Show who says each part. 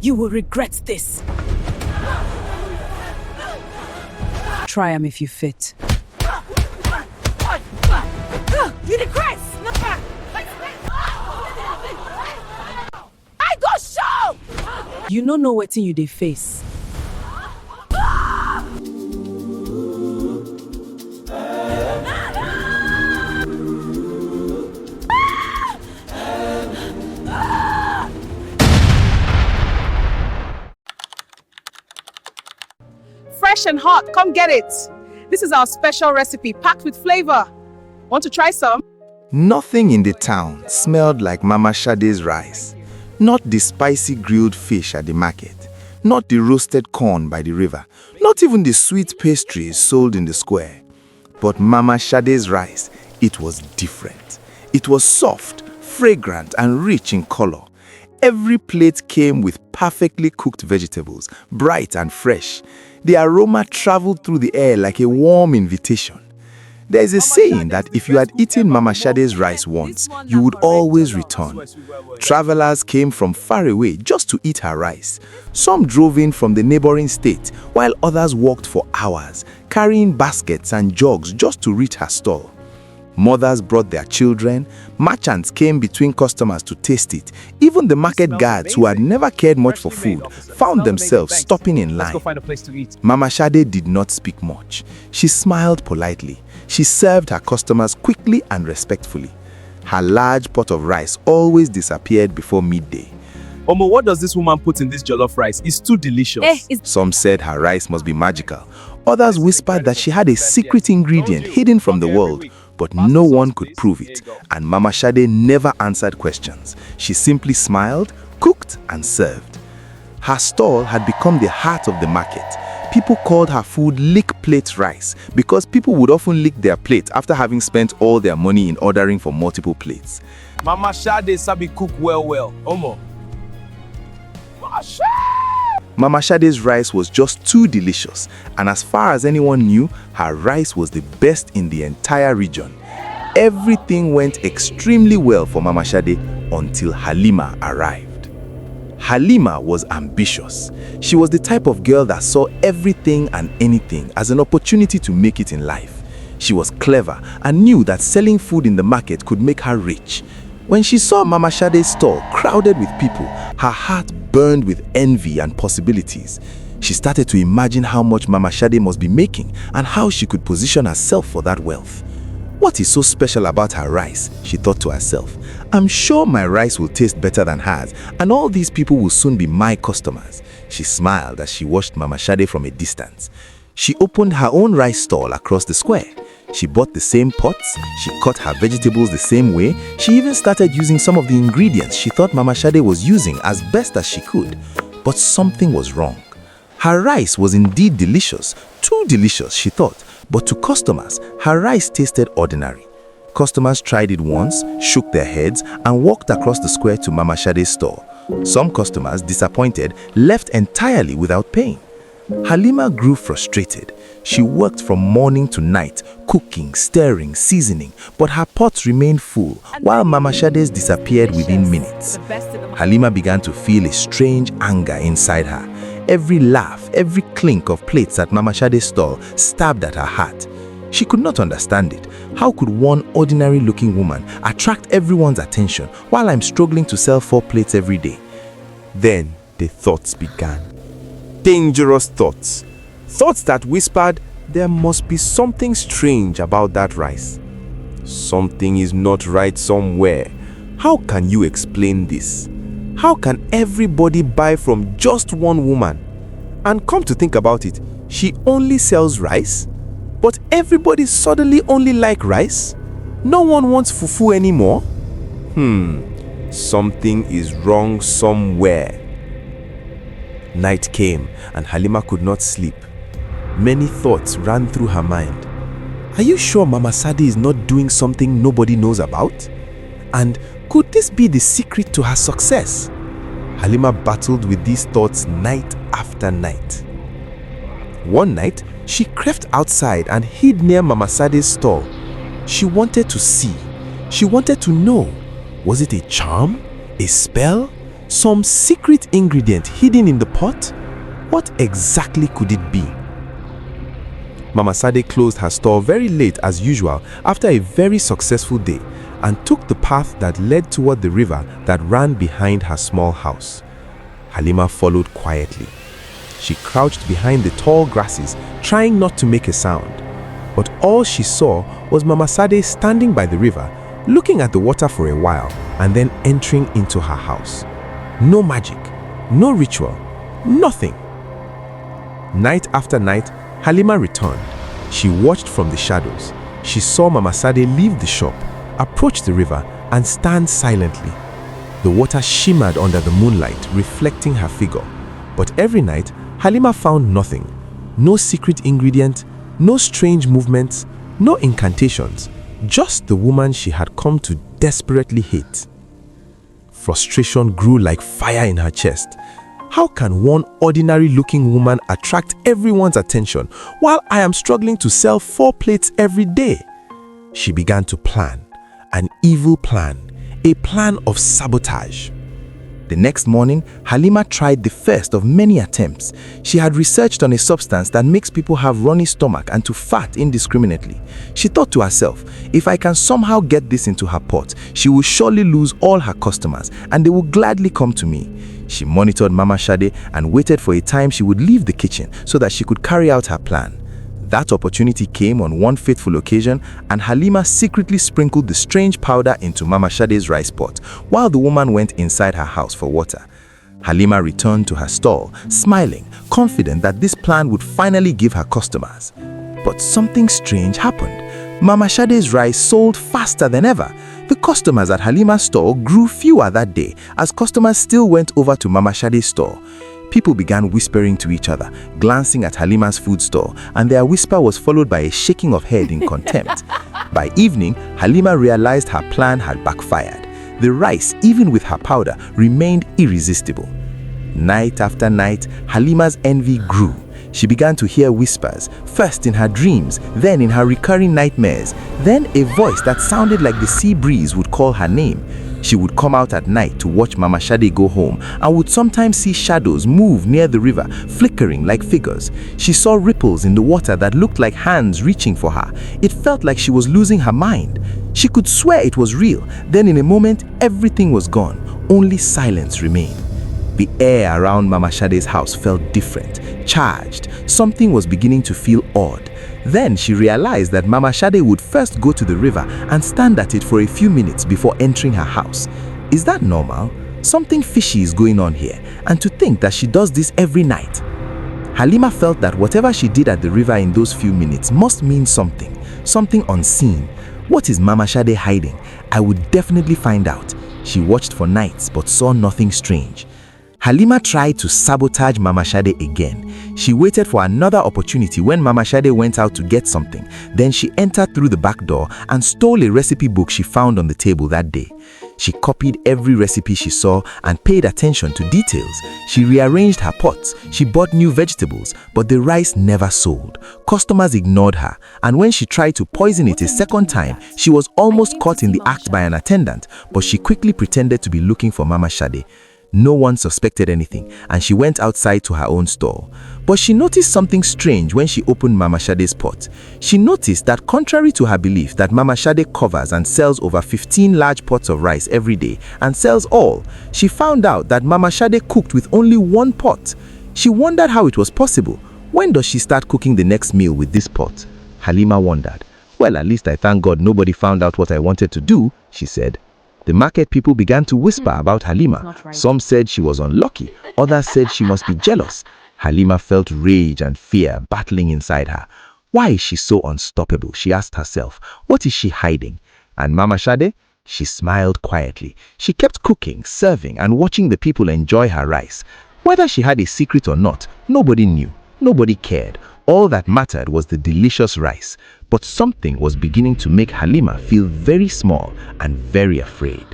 Speaker 1: You will regret this. Try him if you fit.
Speaker 2: You regret! I go show!
Speaker 1: You no know wetin you dey face.
Speaker 3: Fresh and hot, come get it. This is our special recipe packed with flavor. Want to try some?
Speaker 4: Nothing in the town smelled like Mama Shade's rice. Not the spicy grilled fish at the market, not the roasted corn by the river, not even the sweet pastries sold in the square. But Mama Shade's rice, it was different. It was soft, fragrant, and rich in color. Every plate came with perfectly cooked vegetables, bright and fresh. The aroma traveled through the air like a warm invitation. There is a saying that if you had eaten Mama Shade's rice once, you would always return. Travelers came from far away just to eat her rice. Some drove in from the neighboring state, while others walked for hours, carrying baskets and jugs just to reach her stall. Mothers brought their children, merchants came between customers to taste it. Even the market guards who had never cared much for food found themselves stopping in line. Mama Shade did not speak much. She smiled politely. She served her customers quickly and respectfully. Her large pot of rice always disappeared before midday.
Speaker 5: Omo, what does this woman put in this jollof rice? It's too delicious.
Speaker 4: Some said her rice must be magical. Others whispered that she had a secret ingredient hidden from the world. But no one could prove it, and Mama Shade never answered questions. She simply smiled, cooked, and served. Her stall had become the heart of the market. People called her food lick plate rice because people would often lick their plate after having spent all their money in ordering for multiple plates.
Speaker 5: Mama Shade sabi cook well. Omo.
Speaker 4: Mama Shade's rice was just too delicious, and as far as anyone knew, her rice was the best in the entire region. Everything went extremely well for Mama Shade until Halima arrived. Halima was ambitious. She was the type of girl that saw everything and anything as an opportunity to make it in life. She was clever and knew that selling food in the market could make her rich. When she saw Mama Shade's stall crowded with people, her heart burned with envy and possibilities. She started to imagine how much Mama Shade must be making and how she could position herself for that wealth. What is so special about her rice? She thought to herself. I'm sure my rice will taste better than hers, and all these people will soon be my customers. She smiled as she watched Mama Shade from a distance. She opened her own rice stall across the square. She bought the same pots, she cut her vegetables the same way, she even started using some of the ingredients she thought Mama Shade was using as best as she could. But something was wrong. Her rice was indeed delicious, too delicious, she thought, but to customers, her rice tasted ordinary. Customers tried it once, shook their heads, and walked across the square to Mama Shade's store. Some customers, disappointed, left entirely without paying. Halima grew frustrated. She worked from morning to night, cooking, stirring, seasoning, but her pots remained full, while Mama Shade's disappeared within minutes. Halima began to feel a strange anger inside her. Every laugh, every clink of plates at Mama Shade's stall stabbed at her heart. She could not understand it. How could one ordinary-looking woman attract everyone's attention while I'm struggling to sell 4 plates every day? Then the thoughts began. Dangerous thoughts. Thoughts that whispered, there must be something strange about that rice. Something is not right somewhere. How can you explain this? How can everybody buy from just one woman? And come to think about it, she only sells rice? But everybody suddenly only like rice? No one wants fufu anymore? Something is wrong somewhere. Night came and Halima could not sleep. Many thoughts ran through her mind. Are you sure Mama Shade is not doing something nobody knows about? And could this be the secret to her success? Halima battled with these thoughts night after night. One night, she crept outside and hid near Mama Shade's stall. She wanted to see. She wanted to know. Was it a charm? A spell? Some secret ingredient hidden in the pot? What exactly could it be? Mama Sade closed her store very late as usual after a very successful day and took the path that led toward the river that ran behind her small house. Halima followed quietly. She crouched behind the tall grasses, trying not to make a sound. But all she saw was Mama Sade standing by the river, looking at the water for a while and then entering into her house. No magic, no ritual, nothing. Night after night, Halima returned. She watched from the shadows. She saw Mama Sade leave the shop, approach the river, and stand silently. The water shimmered under the moonlight, reflecting her figure. But every night, Halima found nothing. No secret ingredient, no strange movements, no incantations. Just the woman she had come to desperately hate. Frustration grew like fire in her chest. How can one ordinary-looking woman attract everyone's attention while I am struggling to sell 4 plates every day? She began to plan, an evil plan, a plan of sabotage. The next morning, Halima tried the first of many attempts. She had researched on a substance that makes people have runny stomach and to fart indiscriminately. She thought to herself, if I can somehow get this into her pot, she will surely lose all her customers and they will gladly come to me. She monitored Mama Sade and waited for a time she would leave the kitchen so that she could carry out her plan. That opportunity came on one fateful occasion, and Halima secretly sprinkled the strange powder into Mama Sade's rice pot while the woman went inside her house for water. Halima returned to her stall, smiling, confident that this plan would finally give her customers. But something strange happened. Mama Sade's rice sold faster than ever. The customers at Halima's store grew fewer that day as customers still went over to Mama Sade's store. People began whispering to each other, glancing at Halima's food store, and their whisper was followed by a shaking of head in contempt. By evening, Halima realized her plan had backfired. The rice, even with her powder, remained irresistible. Night after night, Halima's envy grew. She began to hear whispers, first in her dreams, then in her recurring nightmares. Then a voice that sounded like the sea breeze would call her name. She would come out at night to watch Mama Sade go home and would sometimes see shadows move near the river, flickering like figures. She saw ripples in the water that looked like hands reaching for her. It felt like she was losing her mind. She could swear it was real. Then in a moment, everything was gone. Only silence remained. The air around Mama Sade's house felt different, charged. Something was beginning to feel odd. Then she realized that Mama Sade would first go to the river and stand at it for a few minutes before entering her house. Is that normal? Something fishy is going on here, and to think that she does this every night. Halima felt that whatever she did at the river in those few minutes must mean something unseen. What is Mama Sade hiding? I would definitely find out. She watched for nights but saw nothing strange. Halima tried to sabotage Mama Sade again. She waited for another opportunity when Mama Sade went out to get something. Then she entered through the back door and stole a recipe book she found on the table that day. She copied every recipe she saw and paid attention to details. She rearranged her pots. She bought new vegetables, but the rice never sold. Customers ignored her, and when she tried to poison it a second time, she was almost caught in the act by an attendant, but she quickly pretended to be looking for Mama Sade. No one suspected anything, and she went outside to her own stall. But she noticed something strange when she opened Mama Sade's pot. She noticed that contrary to her belief that Mama Sade covers and sells over 15 large pots of rice every day and sells all, she found out that Mama Sade cooked with only one pot. She wondered how it was possible. When does she start cooking the next meal with this pot? Halima wondered. Well, at least I thank God nobody found out what I wanted to do, she said. The market people began to whisper about Halima. Some said she was unlucky, others said she must be jealous. Halima felt rage and fear battling inside her. Why is she so unstoppable? She asked herself. What is she hiding? And Mama Sade? She smiled quietly. She kept cooking, serving, and watching the people enjoy her rice. Whether she had a secret or not, nobody knew. Nobody cared. All that mattered was the delicious rice. But something was beginning to make Halima feel very small and very afraid.